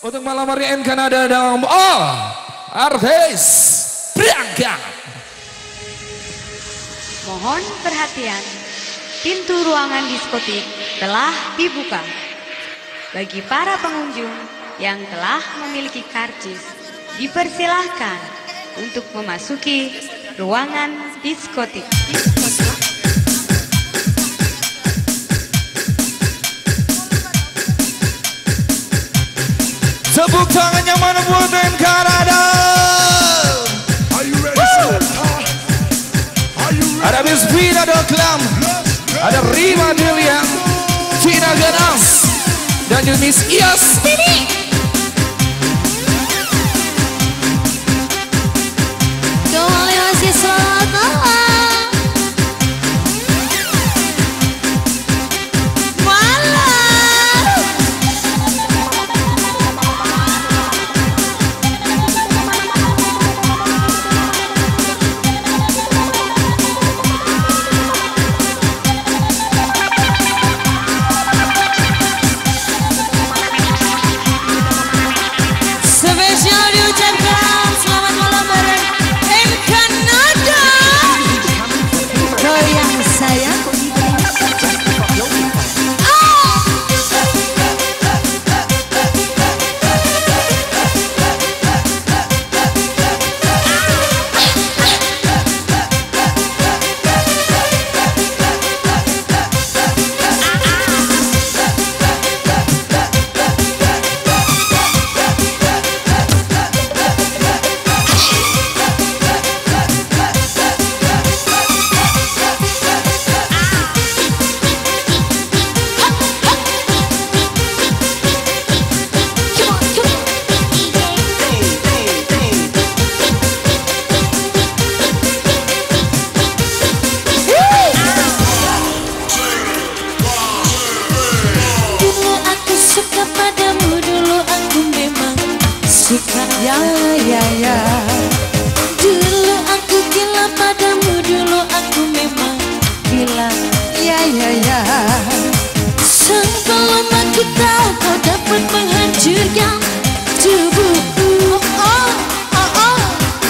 Untuk malam hari ini Kanada dalam artis berangkat. Mohon perhatian, pintu ruangan diskotik telah dibuka. Bagi para pengunjung yang telah memiliki karcis, dipersilahkan untuk memasuki ruangan diskotik. Tepuk tangannya mana buat tim Kanada. Ada Miss Vina Doklam, ada Rima Delia, Tina Ganas, dan juga Miss Yasmini. Kembali masih selamat malam. Spesial diucapkan selamat malam bareng M Kanada. Goyang sayang. Ya, ya, ya. Dulu aku gila padamu, dulu aku memang gila. Ya, ya, ya. Sebelum aku tahu kau dapat menghancurkan tubuhku. Oh, oh, oh.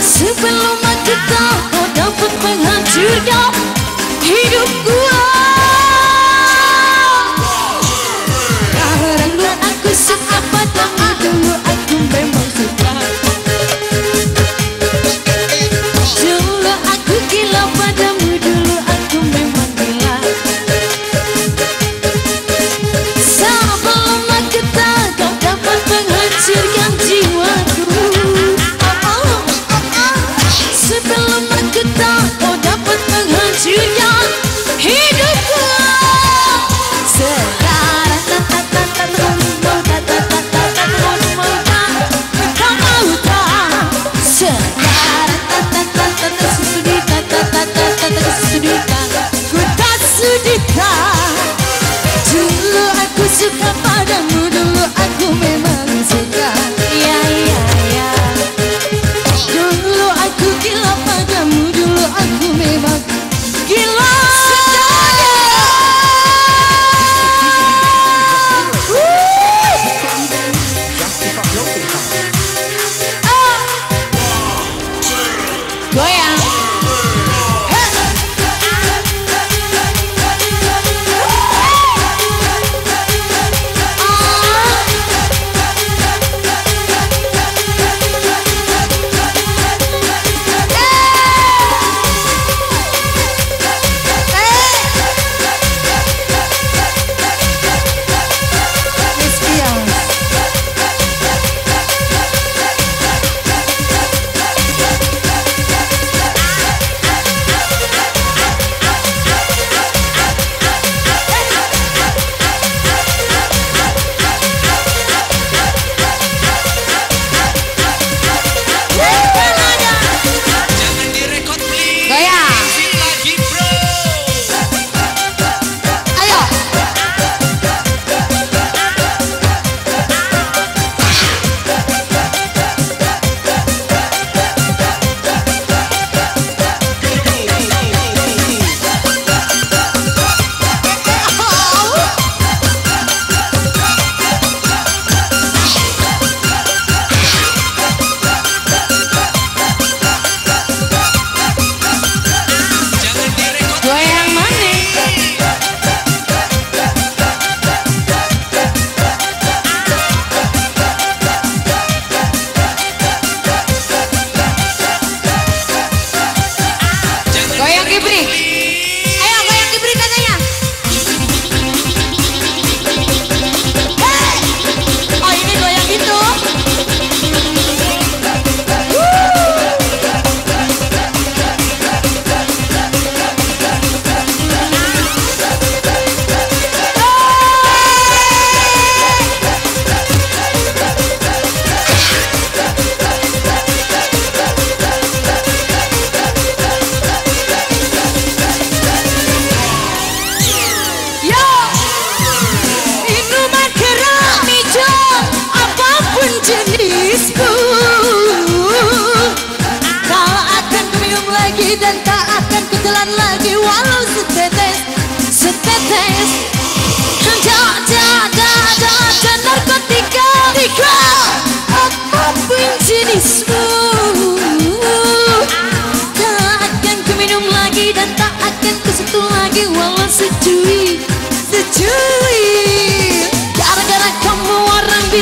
Sebelum aku tahu kau dapat menghancurkan hidupku. Karena aku suka padamu, dulu aku memang suka. Dulu aku gila padamu, dulu aku memang gila. Sebelum aku tahu kau dapat menghancurkan jiwaku. Oh, oh, oh, oh. Sebelum aku tahu kau dapat menghancurkan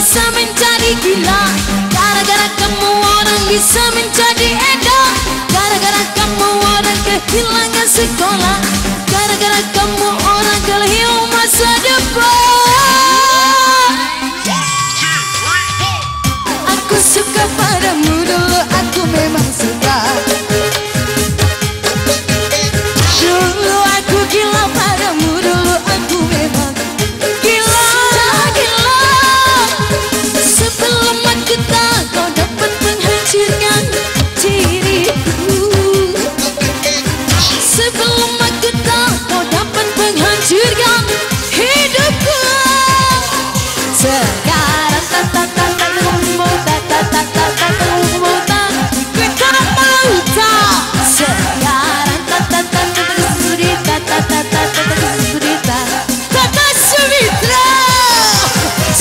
bisa menjadi gila. Gara-gara kamu orang bisa menjadi edan. Gara-gara kamu orang kehilangan sekolah. Gara-gara kamu orang kehilangan masa depan. Aku suka padamu dulu, aku memang suka. Dulu aku gila padamu, dulu aku memang gila, gila. Sebelum aku tahu kau dapat menghancurkan diriku. Sebelum aku tahu kau dapat menghancurkan hidupku. Sekarang kita mau tak. Sekarang Tata Sumitra.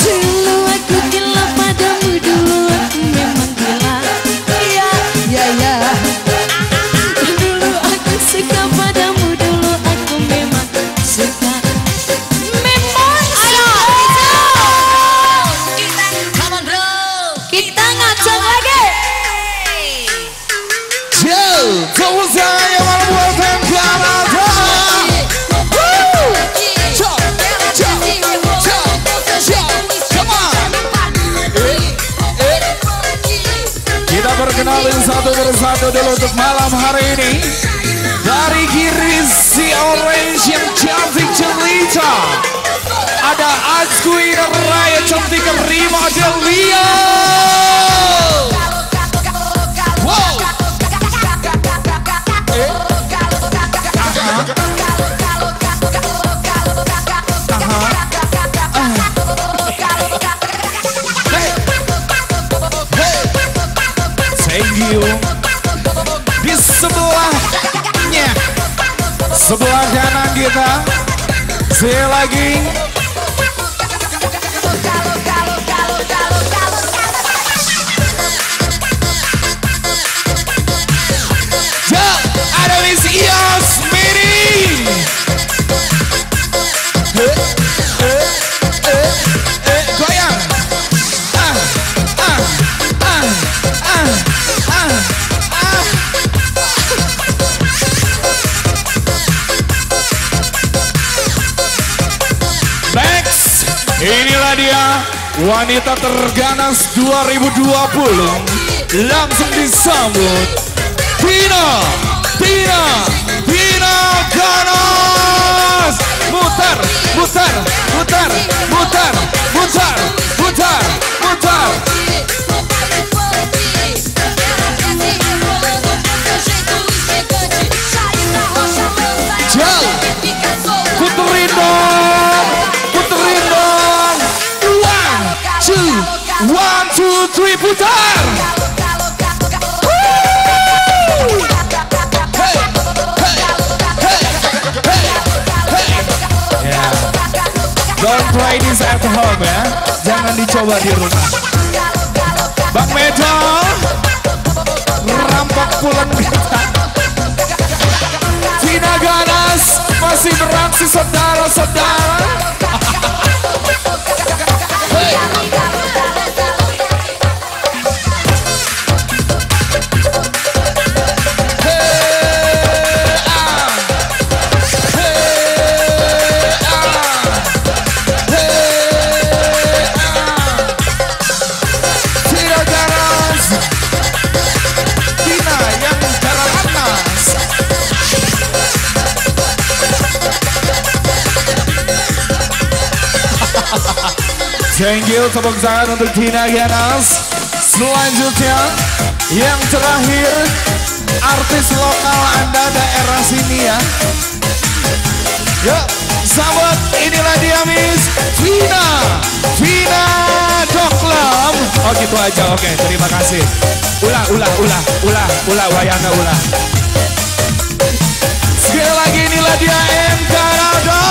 Dulu aku gila padamu, dulu aku memang gila. Ya, ya, ya. Dulu aku suka padamu, dulu aku memang suka. Memang suka. Come on bro, kita ngacak lagi. Joe, tepuk tangan yang malam buatan Kanada. Kita perkenalin satu persatu dulu untuk malam hari ini. Dari kiri si orange yang cantik jelita, ada Azqueen Raya cantik Rima Delia. Wow. Thank you. Di sebelahnya, sebelah kanan kita, saya lagi. Ya, ada Miss Iyas Mini. Goyang. Next, inilah dia wanita terganas 2020. Langsung disambut Tina Ganas. Mutar. Puterin dong. One, two, three, putar. Don't try this at home ya. Jangan dicoba di rumah. Bang Mejo, rampok pulang kita. Tina Ganas masih beraksi saudara-saudara. Hey. Thank you, tepuk tangan untuk Tina Ganas. Selanjutnya, yang terakhir, artis lokal Anda daerah sini ya. Yuk, sambut, inilah dia Miss Vina Doklam. Oh gitu aja, oke, terima kasih. Ulah, wayangnya ulah. Sekali lagi inilah dia M. Kanada.